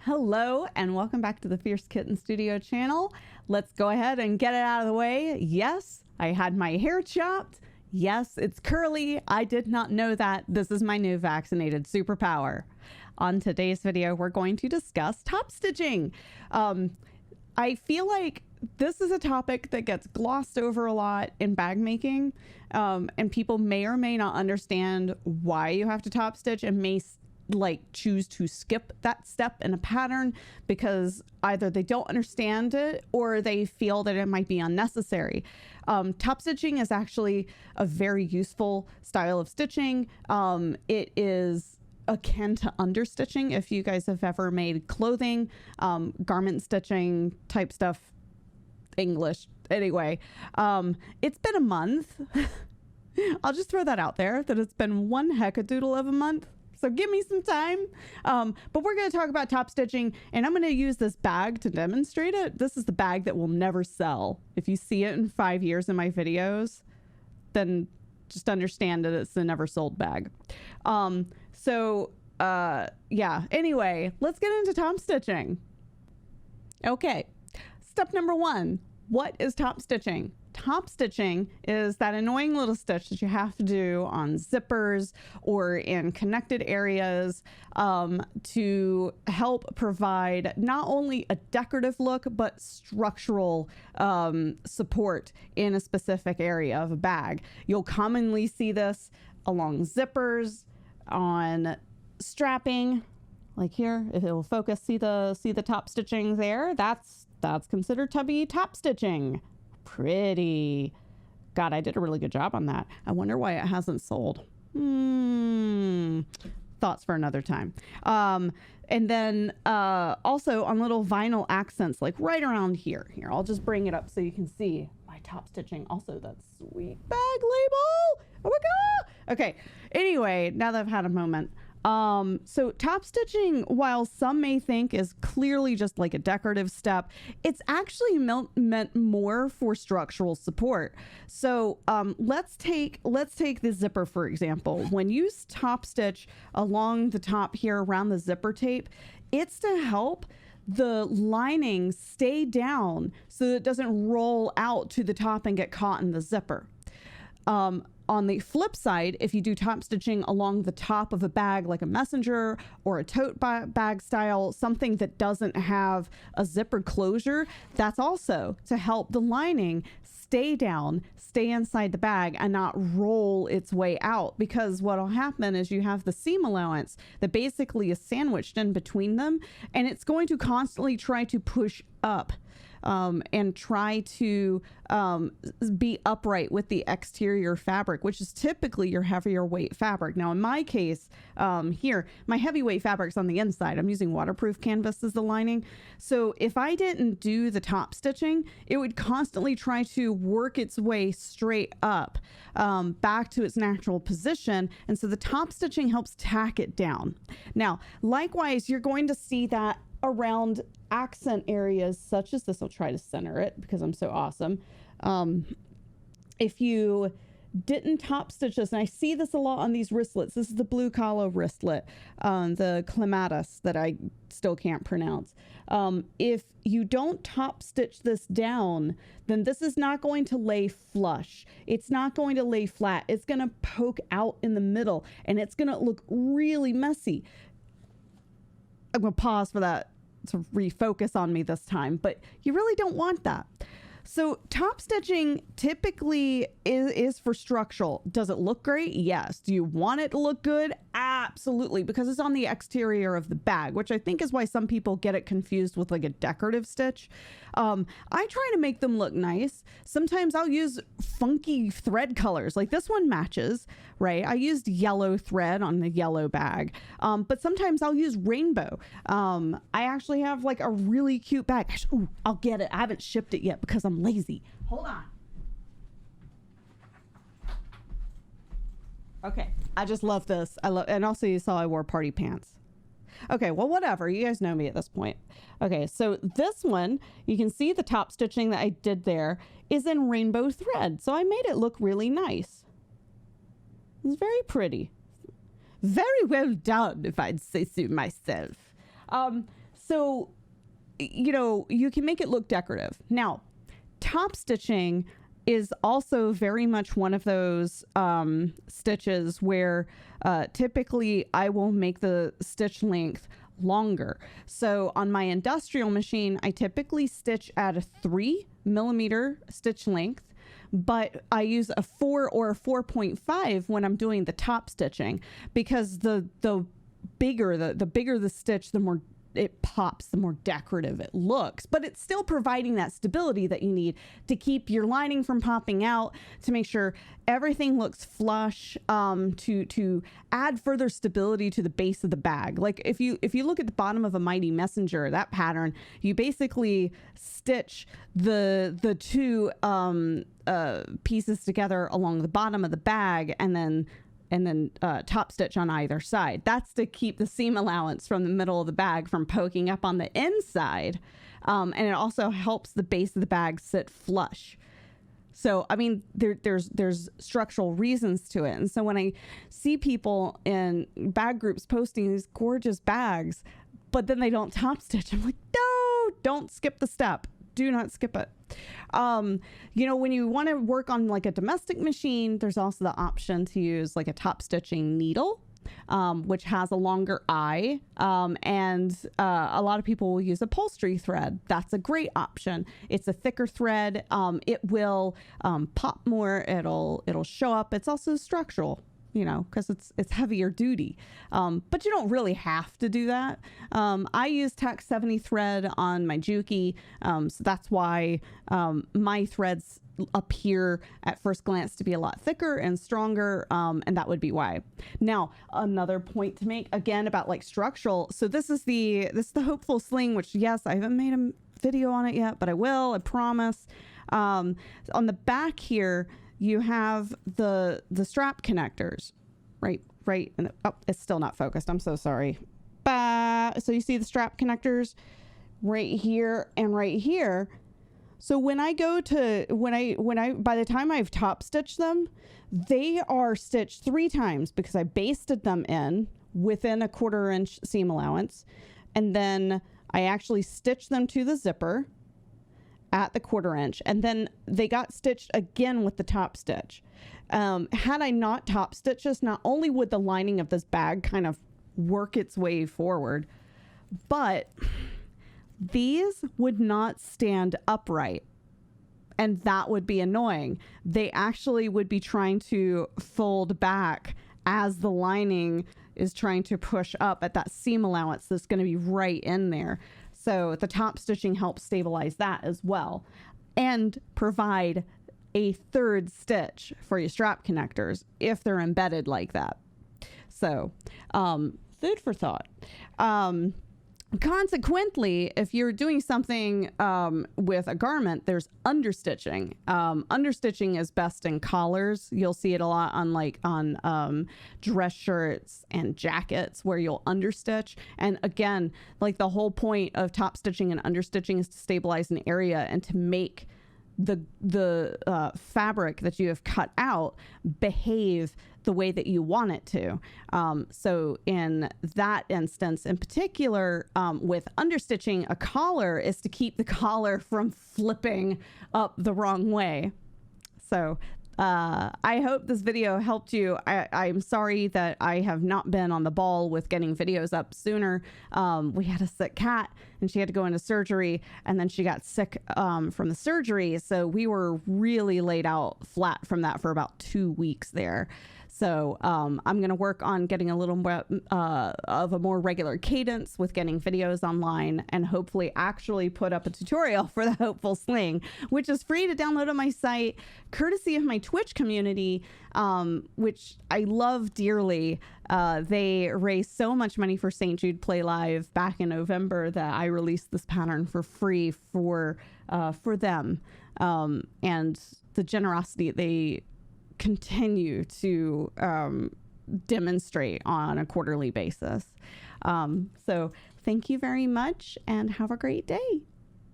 Hello and welcome back to the Fierce Kitten Studio channel. Let's go ahead and get it out of the way. Yes, I had my hair chopped. Yes, it's curly. I did not know that. This is my new vaccinated superpower. On today's video, we're going to discuss top stitching. I feel like this is a topic that gets glossed over a lot in bag making, and people may or may not understand why you have to top stitch and may choose to skip that step in a pattern because either they don't understand it or they feel that it might be unnecessary. Top stitching is actually a very useful style of stitching. It is akin to understitching if you guys have ever made clothing, garment stitching type stuff, English. Anyway, it's been a month. I'll just throw that out there that it's been one heckadoodle of a month. So give me some time. But we're going to talk about top stitching, and I'm going to use this bag to demonstrate it. This is the bag that will never sell. If you see it in 5 years in my videos, then just understand that it's the never sold bag. Yeah, anyway, let's get into top stitching. Okay, step number 1. What is top stitching? Top stitching is that annoying little stitch that you have to do on zippers or in connected areas to help provide not only a decorative look, but structural support in a specific area of a bag. You'll commonly see this along zippers, on strapping, like here, if it will focus, see the top stitching there, that's considered to be top stitching. Pretty. God, I did a really good job on that. I wonder why it hasn't sold. Thoughts for another time. And then also on little vinyl accents, like right around here. Here, I'll just bring it up so you can see my top stitching. Also, that sweet bag label. Oh my God. Okay. Anyway, now that I've had a moment. So top stitching, while some may think is clearly just like a decorative step, it's actually meant more for structural support. So let's take the zipper, for example. When you top stitch along the top here around the zipper tape, it's to help the lining stay down so that it doesn't roll out to the top and get caught in the zipper. On the flip side, if you do top stitching along the top of a bag like a messenger or a tote bag style, something that doesn't have a zippered closure, that's also to help the lining stay down, stay inside the bag and not roll its way out, because what will happen is you have the seam allowance that basically is sandwiched in between them, and it's going to constantly try to push up and try to be upright with the exterior fabric, which is typically your heavier weight fabric. Now, in my case, here, my heavyweight fabric's on the inside. I'm using waterproof canvas as the lining. So if I didn't do the top stitching, it would constantly try to work its way straight up back to its natural position. And so the top stitching helps tack it down. Now, likewise, you're going to see that around accent areas such as this. I'll try to center it because I'm so awesome. If you didn't top stitch this, and I see this a lot on these wristlets, this is the blue collar wristlet, the clematis that I still can't pronounce. If you don't top stitch this down, then this is not going to lay flush. It's not going to lay flat. It's going to poke out in the middle and it's going to look really messy. I'm going to pause for that to refocus on me this time, but you really don't want that. So top stitching typically is for structural. Does it look great? Yes. Do you want it to look good? Absolutely, because it's on the exterior of the bag, which I think is why some people get it confused with like a decorative stitch. I try to make them look nice. Sometimes I'll use funky thread colors, like this one matches, right? I used yellow thread on the yellow bag, but sometimes I'll use rainbow. I actually have like a really cute bag. Ooh, I'll get it. I haven't shipped it yet because I'm lazy. Hold on. Okay, I just love this. And also you saw I wore party pants. Okay, well, whatever. You guys know me at this point. Okay, so this one, you can see the top stitching that I did there is in rainbow thread. So I made it look really nice. It's very pretty. Very well done, if I'd say so myself. So, you know, you can make it look decorative. Now, top stitching is also very much one of those stitches where typically I will make the stitch length longer. So on my industrial machine, I typically stitch at a 3mm stitch length, but I use a 4 or a 4.5 when I'm doing the top stitching, because the bigger the stitch, the more it pops, the more decorative it looks, but it's still providing that stability that you need to keep your lining from popping out, to make sure everything looks flush, to add further stability to the base of the bag. Like if you look at the bottom of a Mighty Messenger, that pattern, you basically stitch the two pieces together along the bottom of the bag, and then top stitch on either side. That's to keep the seam allowance from the middle of the bag from poking up on the inside. And it also helps the base of the bag sit flush. So, I mean, there's structural reasons to it. And so when I see people in bag groups posting these gorgeous bags, but then they don't top stitch, I'm like, no, don't skip the step. Do not skip it. You know, when you want to work on like a domestic machine, there's also the option to use like a top stitching needle, which has a longer eye. And a lot of people will use upholstery thread. That's a great option. It's a thicker thread. It will pop more. It'll show up. It's also structural, you know, because it's heavier duty. But you don't really have to do that. I use Tax 70 thread on my Juki, so that's why my threads appear at first glance to be a lot thicker and stronger, and that would be why. Now, another point to make again about like structural. So this is the Hopeful Sling, which, yes, I haven't made a video on it yet, but I will, I promise. On the back here, you have the strap connectors, right, and it's still not focused. I'm so sorry. So you see the strap connectors right here and right here. So when I go to, by the time I've top stitched them, they are stitched 3 times because I basted them in within a 1/4 inch seam allowance. And then I actually stitched them to the zipper at the 1/4 inch, and then they got stitched again with the top stitch. Had I not top stitched this, not only would the lining of this bag kind of work its way forward, but these would not stand upright, and that would be annoying. They actually would be trying to fold back as the lining is trying to push up at that seam allowance that's going to be right in there. So the top stitching helps stabilize that as well, and provide a 3rd stitch for your strap connectors if they're embedded like that. So food for thought. Consequently, if you're doing something with a garment, there's understitching. Understitching is best in collars. You'll see it a lot on dress shirts and jackets where you'll understitch. And again, like the whole point of top stitching and understitching is to stabilize an area and to make the fabric that you have cut out behave the way that you want it to. So in that instance in particular, with understitching a collar, is to keep the collar from flipping up the wrong way. So I hope this video helped you. I'm sorry that I have not been on the ball with getting videos up sooner. We had a sick cat and she had to go into surgery, and then she got sick from the surgery. So we were really laid out flat from that for about 2 weeks there. So I'm going to work on getting a little more of a more regular cadence with getting videos online, and hopefully actually put up a tutorial for the Hopeful Sling, which is free to download on my site, courtesy of my Twitch community, which I love dearly. They raised so much money for St. Jude Play Live back in November that I released this pattern for free for them. And the generosity they continue to demonstrate on a quarterly basis. So thank you very much and have a great day.